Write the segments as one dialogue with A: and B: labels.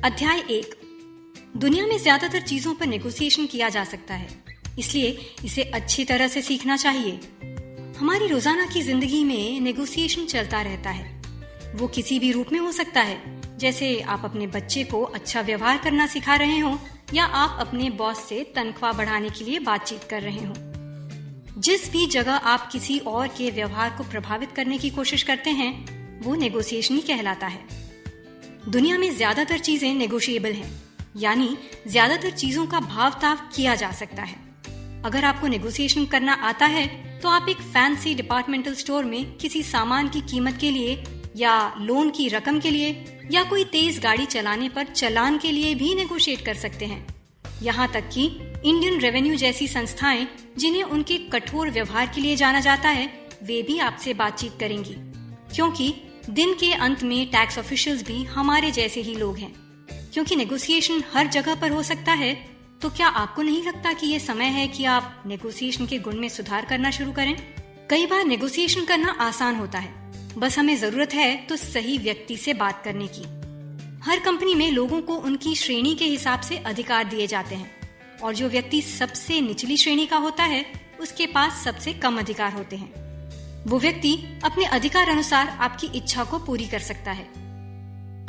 A: अध्याय 1। दुनिया में ज्यादातर चीजों पर नेगोशिएशन किया जा सकता है, इसलिए इसे अच्छी तरह से सीखना चाहिए। हमारी रोजाना की जिंदगी में नेगोशिएशन चलता रहता है। वो किसी भी रूप में हो सकता है, जैसे आप अपने बच्चे को अच्छा व्यवहार करना सिखा रहे हो या आप अपने बॉस से तनख्वाह बढ़ाने के लिए बातचीत कर रहे हो। जिस भी जगह आप किसी और के व्यवहार को प्रभावित करने की कोशिश करते हैं, वो नेगोशिएशन ही कहलाता है। दुनिया में ज्यादातर चीजें नेगोशिएबल हैं, यानी ज्यादातर चीजों का भाव-ताव किया जा सकता है। अगर आपको नेगोशिएशन करना आता है, तो आप एक फैंसी डिपार्टमेंटल स्टोर में किसी सामान की कीमत के लिए या लोन की रकम के लिए या कोई तेज गाड़ी चलाने पर चालान के लिए भी नेगोशिएट कर सकते हैं। यहाँ तक कि इंडियन रेवेन्यू जैसी संस्थाएं, जिन्हें उनके कठोर व्यवहार के लिए जाना जाता है, वे भी आपसे बातचीत करेंगी, क्योंकि दिन के अंत में टैक्स ऑफिशियल्स भी हमारे जैसे ही लोग हैं। क्योंकि नेगोशिएशन हर जगह पर हो सकता है, तो क्या आपको नहीं लगता कि ये समय है कि आप नेगोशिएशन के गुण में सुधार करना शुरू करें? कई बार नेगोशिएशन करना आसान होता है, बस हमें जरूरत है तो सही व्यक्ति से बात करने की। हर कंपनी में लोगों को उनकी श्रेणी के हिसाब से अधिकार दिए जाते हैं, और जो व्यक्ति सबसे निचली श्रेणी का होता है, उसके पास सबसे कम अधिकार होते हैं। वो व्यक्ति अपने अधिकार अनुसार आपकी इच्छा को पूरी कर सकता है।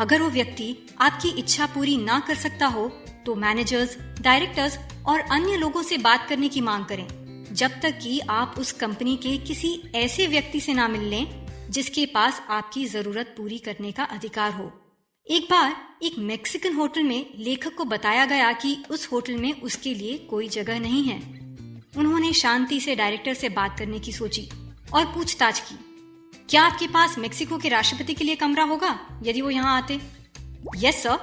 A: अगर वो व्यक्ति आपकी इच्छा पूरी ना कर सकता हो, तो मैनेजर्स, डायरेक्टर्स और अन्य लोगों से बात करने की मांग करें, जब तक कि आप उस कंपनी के किसी ऐसे व्यक्ति से ना मिल लें जिसके पास आपकी जरूरत पूरी करने का अधिकार हो। एक बार एक मेक्सिकन होटल में लेखक को बताया गया कि उस होटल में उसके लिए कोई जगह नहीं है। उन्होंने शांति से डायरेक्टर से बात करने की सोची और पूछताछ की, क्या आपके पास मेक्सिको के राष्ट्रपति के लिए कमरा होगा यदि वो यहाँ आते? Yes sir.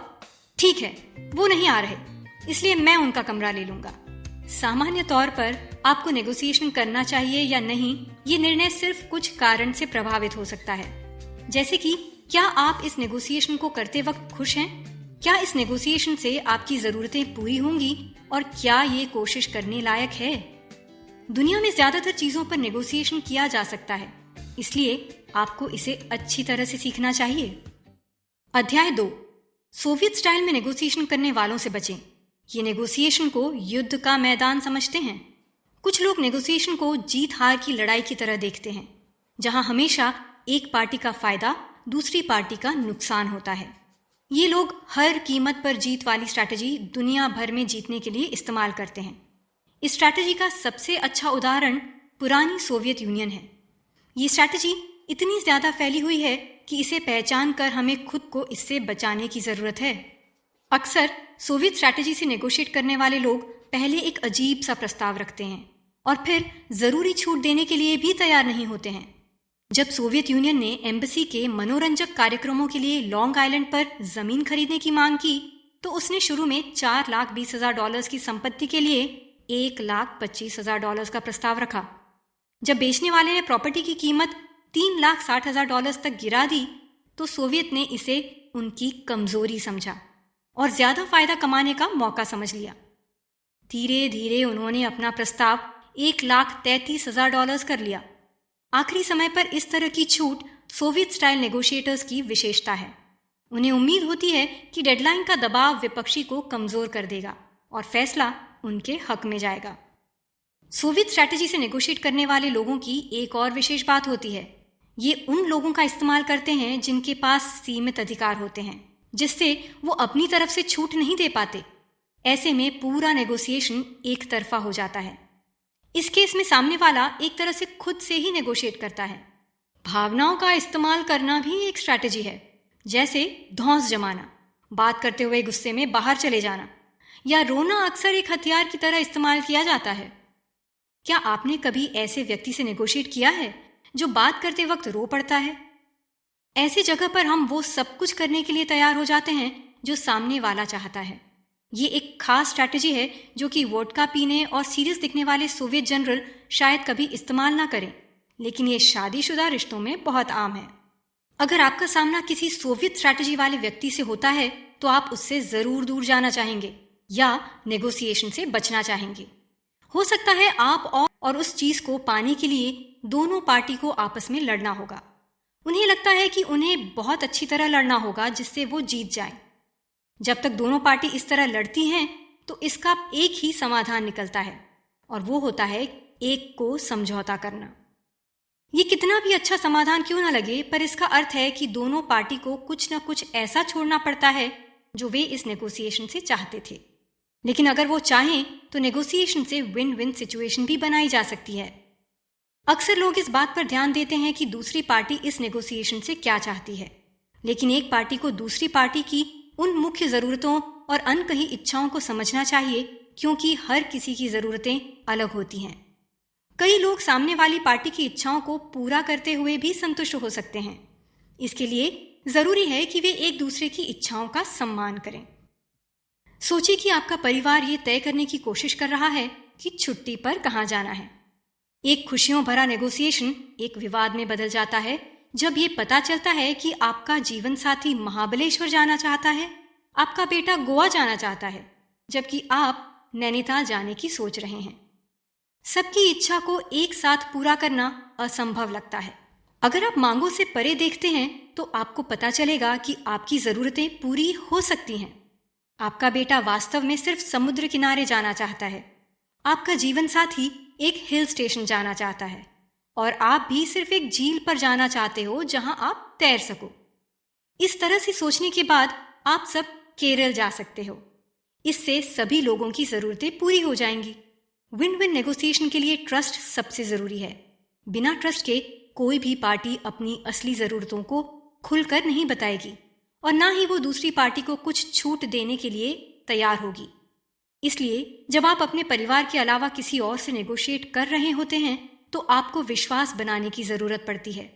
A: ठीक है, वो नहीं आ रहे, इसलिए मैं उनका कमरा ले लूंगा। सामान्य तौर पर आपको नेगोशिएशन करना चाहिए या नहीं, ये निर्णय सिर्फ कुछ कारण से प्रभावित हो सकता है। जैसे कि क्या आप इस नेगोशिएशन को करते वक्त खुश हैं? क्या इस नेगोशिएशन से आपकी जरूरतें पूरी होंगी और क्या ये कोशिश करने लायक है? दुनिया में ज्यादातर चीजों पर नेगोशिएशन किया जा सकता है, इसलिए आपको इसे अच्छी तरह से सीखना चाहिए। अध्याय 2। सोवियत स्टाइल में नेगोशिएशन करने वालों से बचें। ये नेगोशिएशन को युद्ध का मैदान समझते हैं। कुछ लोग नेगोशिएशन को जीत हार की लड़ाई की तरह देखते हैं, जहां हमेशा एक पार्टी का फायदा दूसरी पार्टी का नुकसान होता है। ये लोग हर कीमत पर जीत वाली स्ट्रैटेजी दुनिया भर में जीतने के लिए इस्तेमाल करते हैं। इस स्ट्रैटेजी का सबसे अच्छा उदाहरण पुरानी सोवियत यूनियन है। ये स्ट्रैटेजी इतनी ज्यादा फैली हुई है कि इसे पहचान कर हमें खुद को इससे बचाने की जरूरत है। अक्सर सोवियत स्ट्रैटेजी से नेगोशिएट करने वाले लोग पहले एक अजीब सा प्रस्ताव रखते हैं और फिर जरूरी छूट देने के लिए भी तैयार नहीं होते हैं। जब सोवियत यूनियन ने एम्बेसी के मनोरंजक कार्यक्रमों के लिए लॉन्ग आइलैंड पर जमीन खरीदने की मांग की, तो उसने शुरू में $4,20,000 की संपत्ति के लिए $1,25,000 का प्रस्ताव रखा। जब बेचने वाले ने प्रॉपर्टी की कीमत $3,60,000 तक गिरा दी, तो सोवियत ने इसे उनकी कमजोरी समझा और ज्यादा फायदा कमाने का मौका समझ लिया। धीरे धीरे उन्होंने अपना प्रस्ताव $1,33,000 कर लिया। आखिरी समय पर इस तरह की छूट सोवियत स्टाइल नेगोशिएटर्स की विशेषता है। उन्हें उम्मीद होती है कि डेडलाइन का दबाव विपक्षी को कमजोर कर देगा और फैसला उनके हक में जाएगा। सोवियत स्ट्रैटेजी से नेगोशिएट करने वाले लोगों की एक और विशेष बात होती है। ये उन लोगों का इस्तेमाल करते हैं जिनके पास सीमित अधिकार होते हैं, जिससे वो अपनी तरफ से छूट नहीं दे पाते। ऐसे में पूरा नेगोशिएशन एक तरफा हो जाता है। इस केस में सामने वाला एक तरह से खुद से ही नेगोशिएट करता है। भावनाओं का इस्तेमाल करना भी एक स्ट्रैटेजी है, जैसे धौंस जमाना, बात करते हुए गुस्से में बाहर चले जाना, या रोना अक्सर एक हथियार की तरह इस्तेमाल किया जाता है। क्या आपने कभी ऐसे व्यक्ति से नेगोशिएट किया है जो बात करते वक्त रो पड़ता है? ऐसी जगह पर हम वो सब कुछ करने के लिए तैयार हो जाते हैं जो सामने वाला चाहता है। ये एक खास स्ट्रैटेजी है जो कि वोडका पीने और सीरियस दिखने वाले सोवियत जनरल शायद कभी इस्तेमाल ना करें, लेकिन ये शादीशुदा रिश्तों में बहुत आम है। अगर आपका सामना किसी सोवियत स्ट्रैटेजी वाले व्यक्ति से होता है, तो आप उससे जरूर दूर जाना चाहेंगे या नेगोशिएशन से बचना चाहेंगे। हो सकता है आप और उस चीज को पाने के लिए दोनों पार्टी को आपस में लड़ना होगा। उन्हें लगता है कि उन्हें बहुत अच्छी तरह लड़ना होगा जिससे वो जीत जाए। जब तक दोनों पार्टी इस तरह लड़ती हैं तो इसका एक ही समाधान निकलता है और वो होता है एक को समझौता करना। ये कितना भी अच्छा समाधान क्यों ना लगे, पर इसका अर्थ है कि दोनों पार्टी को कुछ न कुछ ऐसा छोड़ना पड़ता है जो वे इस नेगोशिएशन से चाहते थे। लेकिन अगर वो चाहें तो नेगोशिएशन से विन विन सिचुएशन भी बनाई जा सकती है। अक्सर लोग इस बात पर ध्यान देते हैं कि दूसरी पार्टी इस नेगोशिएशन से क्या चाहती है, लेकिन एक पार्टी को दूसरी पार्टी की उन मुख्य जरूरतों और अनकही इच्छाओं को समझना चाहिए, क्योंकि हर किसी की जरूरतें अलग होती हैं। कई लोग सामने वाली पार्टी की इच्छाओं को पूरा करते हुए भी संतुष्ट हो सकते हैं। इसके लिए जरूरी है कि वे एक दूसरे की इच्छाओं का सम्मान करें। सोचिए कि आपका परिवार ये तय करने की कोशिश कर रहा है कि छुट्टी पर कहाँ जाना है। एक खुशियों भरा नेगोशिएशन एक विवाद में बदल जाता है जब ये पता चलता है कि आपका जीवन साथी महाबलेश्वर जाना चाहता है, आपका बेटा गोवा जाना चाहता है, जबकि आप नैनीताल जाने की सोच रहे हैं। सबकी इच्छा को एक साथ पूरा करना असंभव लगता है। अगर आप मांगों से परे देखते हैं तो आपको पता चलेगा कि आपकी जरूरतें पूरी हो सकती हैं। आपका बेटा वास्तव में सिर्फ समुद्र किनारे जाना चाहता है, आपका जीवन साथी एक हिल स्टेशन जाना चाहता है, और आप भी सिर्फ एक झील पर जाना चाहते हो जहां आप तैर सको। इस तरह से सोचने के बाद आप सब केरल जा सकते हो। इससे सभी लोगों की जरूरतें पूरी हो जाएंगी। विन विन नेगोशिएशन के लिए ट्रस्ट सबसे जरूरी है। बिना ट्रस्ट के कोई भी पार्टी अपनी असली जरूरतों को खुलकर नहीं बताएगी और ना ही वो दूसरी पार्टी को कुछ छूट देने के लिए तैयार होगी। इसलिए जब आप अपने परिवार के अलावा किसी और से नेगोशिएट कर रहे होते हैं तो आपको विश्वास बनाने की जरूरत पड़ती है।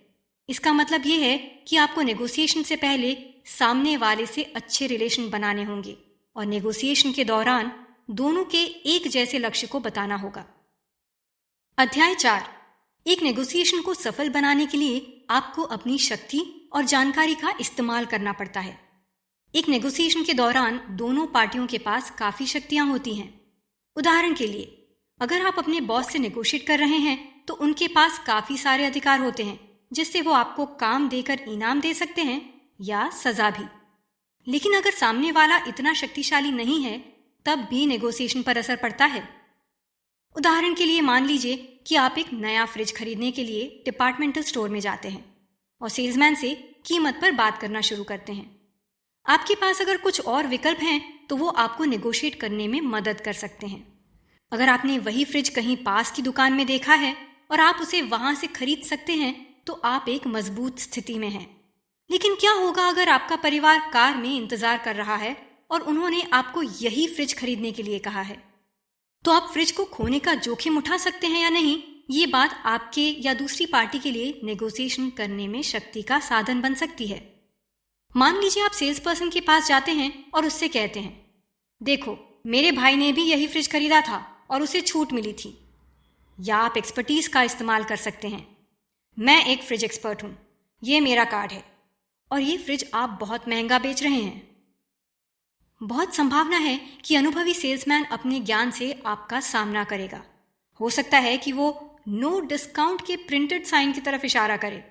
A: इसका मतलब ये है कि आपको नेगोशिएशन से पहले सामने वाले से अच्छे रिलेशन बनाने होंगे और नेगोशिएशन के दौरान दोनों के एक जैसे लक्ष्य को बताना होगा। अध्याय 4। एक नेगोशिएशन को सफल बनाने के लिए आपको अपनी शक्ति और जानकारी का इस्तेमाल करना पड़ता है। एक नेगोशिएशन के दौरान दोनों पार्टियों के पास काफी शक्तियां होती हैं। उदाहरण के लिए, अगर आप अपने बॉस से नेगोशिएट कर रहे हैं तो उनके पास काफी सारे अधिकार होते हैं, जिससे वो आपको काम देकर इनाम दे सकते हैं या सजा भी। लेकिन अगर सामने वाला इतना शक्तिशाली नहीं है तब भी नेगोशिएशन पर असर पड़ता है। उदाहरण के लिए मान लीजिए कि आप एक नया फ्रिज खरीदने के लिए डिपार्टमेंटल स्टोर में जाते हैं और सेल्समैन से कीमत पर बात करना शुरू करते हैं। आपके पास अगर कुछ और विकल्प हैं तो वो आपको नेगोशिएट करने में मदद कर सकते हैं। अगर आपने वही फ्रिज कहीं पास की दुकान में देखा है और आप उसे वहां से खरीद सकते हैं तो आप एक मजबूत स्थिति में हैं। लेकिन क्या होगा अगर आपका परिवार कार में इंतजार कर रहा है और उन्होंने आपको यही फ्रिज खरीदने के लिए कहा है? तो आप फ्रिज को खोने का जोखिम उठा सकते हैं या नहीं, ये बात आपके या दूसरी पार्टी के लिए नेगोशिएशन करने में शक्ति का साधन बन सकती है। मान लीजिए आप सेल्स पर्सन के पास जाते हैं और उससे कहते हैं, देखो मेरे भाई ने भी यही फ्रिज खरीदा था और उसे छूट मिली थी। या आप एक्सपर्टीज का इस्तेमाल कर सकते हैं, मैं एक फ्रिज एक्सपर्ट हूं, ये मेरा कार्ड है और ये फ्रिज आप बहुत महंगा बेच रहे हैं। बहुत संभावना है कि अनुभवी सेल्समैन अपने ज्ञान से आपका सामना करेगा। हो सकता है कि वो नो डिस्काउंट के प्रिंटेड साइन की तरफ इशारा करे।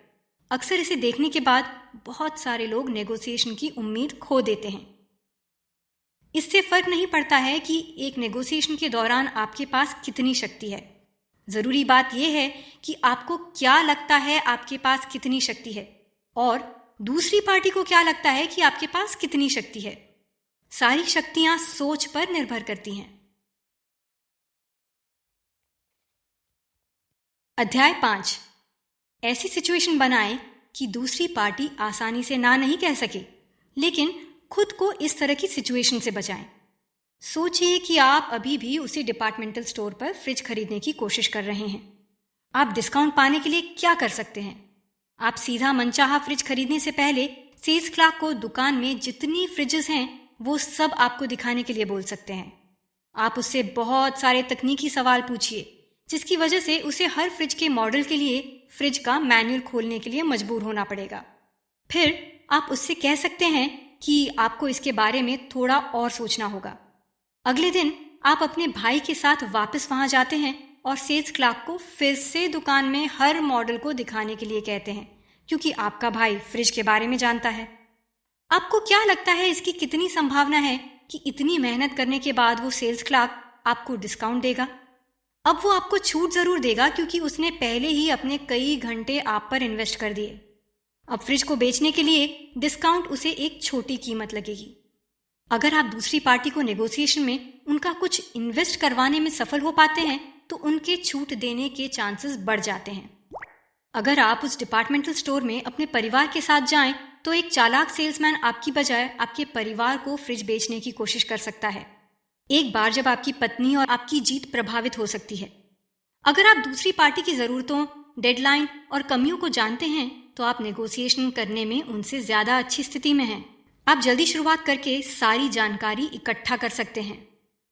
A: अक्सर इसे देखने के बाद बहुत सारे लोग नेगोशिएशन की उम्मीद खो देते हैं। इससे फर्क नहीं पड़ता है कि एक नेगोशिएशन के दौरान आपके पास कितनी शक्ति है। जरूरी बात यह है कि आपको क्या लगता है आपके पास कितनी शक्ति है और दूसरी पार्टी को क्या लगता है कि आपके पास कितनी शक्ति है। सारी शक्तियां सोच पर निर्भर करती हैं। अध्याय 5। ऐसी सिचुएशन बनाएं कि दूसरी पार्टी आसानी से ना नहीं कह सके, लेकिन खुद को इस तरह की सिचुएशन से बचाएं। सोचिए कि आप अभी भी उसी डिपार्टमेंटल स्टोर पर फ्रिज खरीदने की कोशिश कर रहे हैं। आप डिस्काउंट पाने के लिए क्या कर सकते हैं? आप सीधा मनचाहा फ्रिज खरीदने से पहले सेल्स क्लर्क को दुकान में जितनी फ्रिजेस हैं वो सब आपको दिखाने के लिए बोल सकते हैं। आप उससे बहुत सारे तकनीकी सवाल पूछिए, जिसकी वजह से उसे हर फ्रिज के मॉडल के लिए फ्रिज का मैनुअल खोलने के लिए मजबूर होना पड़ेगा। फिर आप उससे कह सकते हैं कि आपको इसके बारे में थोड़ा और सोचना होगा। अगले दिन आप अपने भाई के साथ वापस वहां जाते हैं और सेल्स क्लर्क को फिर से दुकान में हर मॉडल को दिखाने के लिए कहते हैं, क्योंकि आपका भाई फ्रिज के बारे में जानता है। आपको क्या लगता है इसकी कितनी संभावना है कि इतनी मेहनत करने के बाद वो सेल्स क्लर्क आपको डिस्काउंट देगा? अब वो आपको छूट जरूर देगा क्योंकि उसने पहले ही अपने कई घंटे आप पर इन्वेस्ट कर दिए। अब फ्रिज को बेचने के लिए डिस्काउंट उसे एक छोटी कीमत लगेगी। अगर आप दूसरी पार्टी को नेगोशिएशन में उनका कुछ इन्वेस्ट करवाने में सफल हो पाते हैं तो उनके छूट देने के चांसेस बढ़ जाते हैं। अगर आप उस डिपार्टमेंटल स्टोर में अपने परिवार के साथ जाएं तो एक चालाक सेल्समैन आपकी बजाय आपके परिवार को फ्रिज बेचने की कोशिश कर सकता है। एक बार जब आपकी पत्नी और आपकी जीत प्रभावित हो सकती है। अगर आप दूसरी पार्टी की जरूरतों, डेडलाइन और कमियों को जानते हैं तो आप नेगोशिएशन करने में उनसे ज्यादा अच्छी स्थिति में हैं। आप जल्दी शुरुआत करके सारी जानकारी इकट्ठा कर सकते हैं।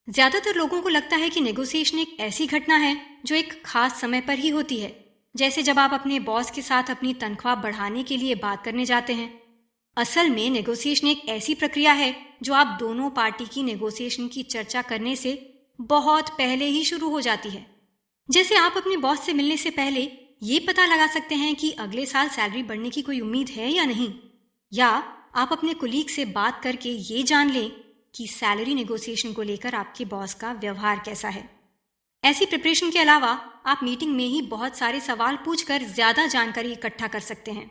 A: ज्यादातर लोगों को लगता है कि नेगोशिएशन एक ऐसी घटना है जो एक खास समय पर ही होती है, जैसे जब आप अपने बॉस के साथ अपनी तनख्वाह बढ़ाने के लिए बात करने जाते हैं। असल में नेगोशिएशन एक ऐसी प्रक्रिया है जो आप दोनों पार्टी की नेगोशिएशन की चर्चा करने से बहुत पहले ही शुरू हो जाती है। जैसे आप अपने बॉस से मिलने से पहले ये पता लगा सकते हैं कि अगले साल सैलरी बढ़ने की कोई उम्मीद है या नहीं, या आप अपने कुलीग से बात करके ये जान लें कि सैलरी नेगोशिएशन को लेकर आपके बॉस का व्यवहार कैसा है। ऐसी प्रिपरेशन के अलावा आप मीटिंग में ही बहुत सारे सवाल पूछकर ज्यादा जानकारी इकट्ठा कर सकते हैं।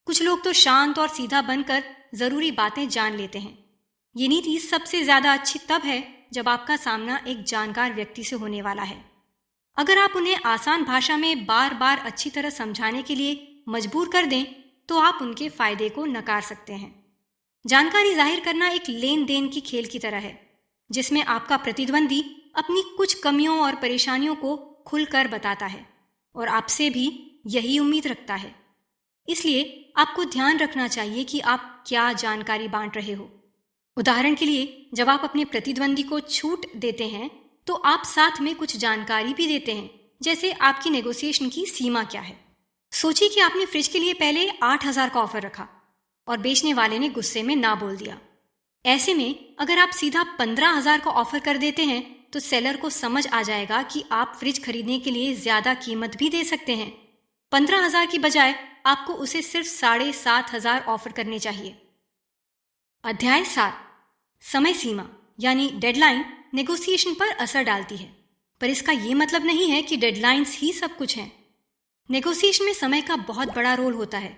A: कुछ लोग तो शांत और सीधा बनकर जरूरी बातें जान लेते हैं। ये नीति सबसे ज्यादा अच्छी तब है जब आपका सामना एक जानकार व्यक्ति से होने वाला है। अगर आप उन्हें आसान भाषा में बार बार अच्छी तरह समझाने के लिए मजबूर कर दें तो आप उनके फायदे को नकार सकते हैं। जानकारी जाहिर करना एक लेन देन की खेल की तरह है, जिसमें आपका प्रतिद्वंदी अपनी कुछ कमियों और परेशानियों को खुलकर बताता है और आपसे भी यही उम्मीद रखता है। इसलिए आपको ध्यान रखना चाहिए कि आप क्या जानकारी बांट रहे हो। उदाहरण के लिए, जब आप अपने प्रतिद्वंदी को छूट देते हैं तो आप साथ में कुछ जानकारी भी देते हैं, जैसे आपकी नेगोशिएशन की सीमा क्या है। सोचिए कि आपने फ्रिज के लिए पहले 8,000 का ऑफर रखा और बेचने वाले ने गुस्से में ना बोल दिया। ऐसे में अगर आप सीधा 15,000 का ऑफर कर देते हैं तो सेलर को समझ आ जाएगा कि आप फ्रिज खरीदने के लिए ज्यादा कीमत भी दे सकते हैं। 15,000 की बजाय आपको उसे सिर्फ 7,500 ऑफर करने चाहिए। अध्याय 7, समय सीमा यानी डेडलाइन नेगोशिएशन पर असर डालती है, पर इसका यह मतलब नहीं है कि डेडलाइंस ही सब कुछ हैं। नेगोशिएशन में समय का बहुत बड़ा रोल होता है।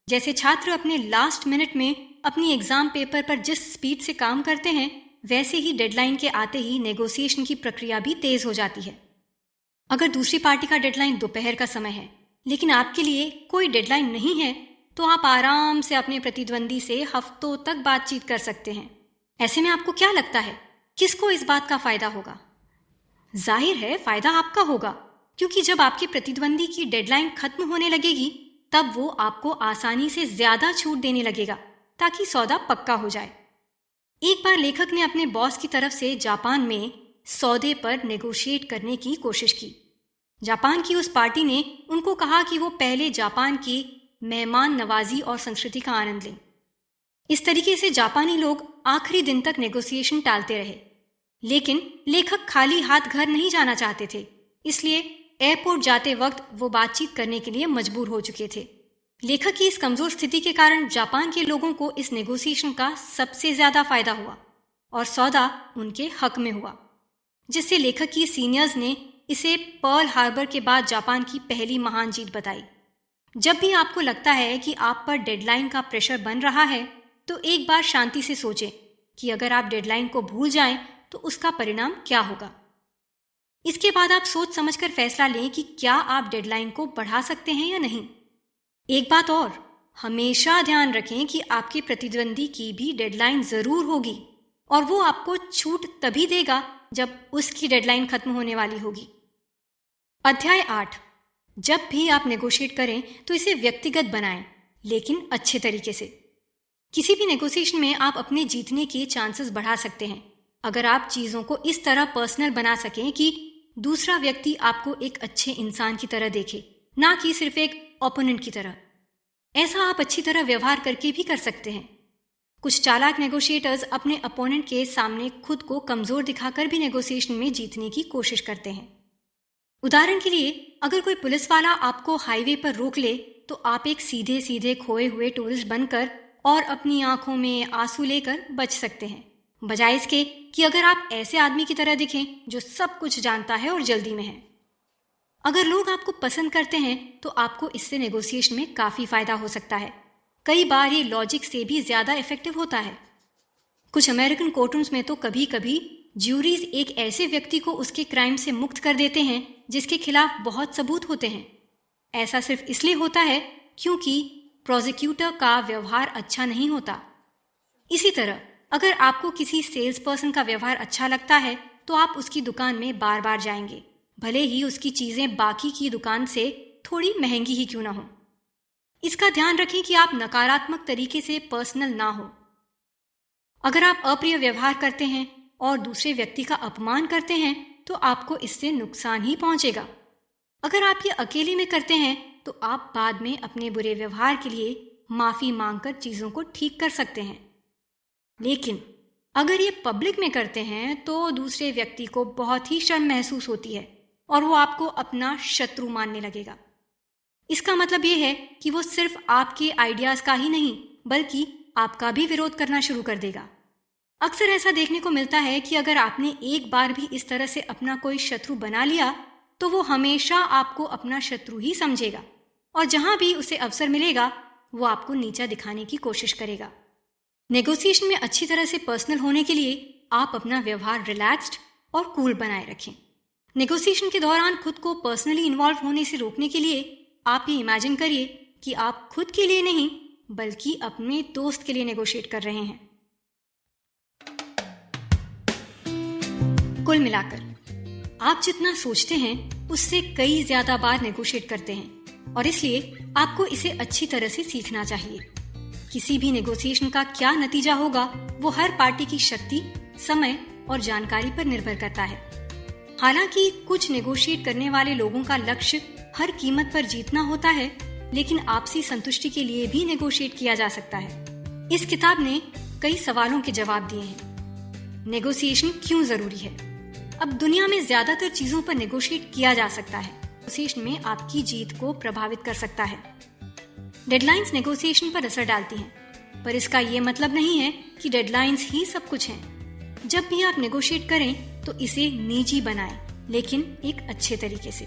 A: जैसे छात्र अपने लास्ट मिनट में अपनी एग्जाम पेपर पर जिस स्पीड से काम करते हैं, वैसे ही डेडलाइन के आते ही नेगोशिएशन की प्रक्रिया भी तेज हो जाती है। अगर दूसरी पार्टी का डेडलाइन दोपहर का समय है लेकिन आपके लिए कोई डेडलाइन नहीं है तो आप आराम से अपने प्रतिद्वंदी से हफ्तों तक बातचीत कर सकते हैं। ऐसे में आपको क्या लगता है, किसको इस बात का फायदा होगा? जाहिर है फायदा आपका होगा, क्योंकि जब आपके प्रतिद्वंदी की डेडलाइन खत्म होने लगेगी तब वो आपको आसानी से ज्यादा छूट देने लगेगा ताकि सौदा पक्का हो जाए। एक बार लेखक ने अपने बॉस की तरफ से जापान में सौदे पर नेगोशिएट करने की कोशिश की। जापान की उस पार्टी ने उनको कहा कि वो पहले जापान की मेहमान नवाजी और संस्कृति का आनंद लें। इस तरीके से जापानी लोग आखिरी दिन तक नेगोशिएशन टालते रहे, लेकिन लेखक खाली हाथ घर नहीं जाना चाहते थे, इसलिए एयरपोर्ट जाते वक्त वो बातचीत करने के लिए मजबूर हो चुके थे। लेखक की इस कमजोर स्थिति के कारण जापान के लोगों को इस नेगोशिएशन का सबसे ज्यादा फायदा हुआ और सौदा उनके हक में हुआ, जिससे लेखक की सीनियर्स ने इसे पर्ल हार्बर के बाद जापान की पहली महान जीत बताई। जब भी आपको लगता है कि आप पर डेडलाइन का प्रेशर बन रहा है तो एक बार शांति से सोचें कि अगर आप डेडलाइन को भूल जाएं तो उसका परिणाम क्या होगा। इसके बाद आप सोच समझकर फैसला लें कि क्या आप डेडलाइन को बढ़ा सकते हैं या नहीं। एक बात और, हमेशा ध्यान रखें कि आपके प्रतिद्वंदी की भी डेडलाइन जरूर होगी और वो आपको छूट तभी देगा जब उसकी डेडलाइन खत्म होने वाली होगी। अध्याय 8, जब भी आप नेगोशिएट करें तो इसे व्यक्तिगत बनाएं, लेकिन अच्छे तरीके से। किसी भी नेगोशिएशन में आप अपने जीतने के चांसेस बढ़ा सकते हैं अगर आप चीजों को इस तरह पर्सनल बना सकें कि दूसरा व्यक्ति आपको एक अच्छे इंसान की तरह देखे, ना कि सिर्फ एक ओपोनेंट की तरह। ऐसा आप अच्छी तरह व्यवहार करके भी कर सकते हैं। कुछ चालाक नेगोशिएटर्स अपने अपोनेंट के सामने खुद को कमजोर दिखाकर भी नेगोशिएशन में जीतने की कोशिश करते हैं। उदाहरण के लिए, अगर कोई पुलिस वाला आपको हाईवे पर रोक ले तो आप एक सीधे सीधे खोए हुए टूरिस्ट बनकर और अपनी आंखों में आंसू लेकर बच सकते हैं, बजाय इसके कि अगर आप ऐसे आदमी की तरह दिखें जो सब कुछ जानता है और जल्दी में है। अगर लोग आपको पसंद करते हैं तो आपको इससे नेगोशिएशन में काफी फायदा हो सकता है। कई बार ये लॉजिक से भी ज्यादा इफेक्टिव होता है। कुछ अमेरिकन कोर्टरूम्स में तो कभी कभी ज्यूरीज एक ऐसे व्यक्ति को उसके क्राइम से मुक्त कर देते हैं जिसके खिलाफ बहुत सबूत होते हैं। ऐसा सिर्फ इसलिए होता है क्योंकि प्रोसिक्यूटर का व्यवहार अच्छा नहीं होता। इसी तरह अगर आपको किसी सेल्स पर्सन का व्यवहार अच्छा लगता है तो आप उसकी दुकान में बार बार जाएंगे, भले ही उसकी चीजें बाकी की दुकान से थोड़ी महंगी ही क्यों ना हो। इसका ध्यान रखें कि आप नकारात्मक तरीके से पर्सनल ना हो। अगर आप अप्रिय व्यवहार करते हैं और दूसरे व्यक्ति का अपमान करते हैं तो आपको इससे नुकसान ही पहुंचेगा। अगर आप ये अकेले में करते हैं तो आप बाद में अपने बुरे व्यवहार के लिए माफी मांगकर चीजों को ठीक कर सकते हैं। लेकिन अगर ये पब्लिक में करते हैं तो दूसरे व्यक्ति को बहुत ही शर्म महसूस होती है और वो आपको अपना शत्रु मानने लगेगा। इसका मतलब ये है कि वो सिर्फ आपके आइडियाज का ही नहीं बल्कि आपका भी विरोध करना शुरू कर देगा। अक्सर ऐसा देखने को मिलता है कि अगर आपने एक बार भी इस तरह से अपना कोई शत्रु बना लिया तो वो हमेशा आपको अपना शत्रु ही समझेगा और जहां भी उसे अवसर मिलेगा वो आपको नीचा दिखाने की कोशिश करेगा। नेगोशिएशन में अच्छी तरह से पर्सनल होने के लिए आप अपना व्यवहार रिलैक्स्ड और कूल बनाए रखें। नेगोशिएशन के दौरान खुद को पर्सनली इन्वॉल्व होने से रोकने के लिए आप ये इमेजिन करिए कि आप खुद के लिए नहीं बल्कि अपने दोस्त के लिए नेगोशिएट कर रहे हैं। कुल मिलाकर आप जितना सोचते हैं उससे कई ज्यादा बार नेगोशिएट करते हैं और इसलिए आपको इसे अच्छी तरह से सीखना चाहिए। किसी भी नेगोशिएशन का क्या नतीजा होगा वो हर पार्टी की शक्ति, समय और जानकारी पर निर्भर करता है। हालांकि कुछ नेगोशिएट करने वाले लोगों का लक्ष्य हर कीमत पर जीतना होता है, लेकिन आपसी संतुष्टि के लिए भी नेगोशिएट किया जा सकता है। इस किताब ने कई सवालों के जवाब दिए हैं। नेगोशिएशन क्यों जरूरी है? अब दुनिया में ज्यादातर चीजों पर नेगोशिएट किया जा सकता है। नेगोशिएशन में आपकी जीत को प्रभावित कर सकता है। डेडलाइंस नेगोशिएशन पर असर डालती हैं, पर इसका ये मतलब नहीं है कि डेडलाइंस ही सब कुछ हैं। जब भी आप नेगोशिएट करें तो इसे निजी बनाएं, लेकिन एक अच्छे तरीके से।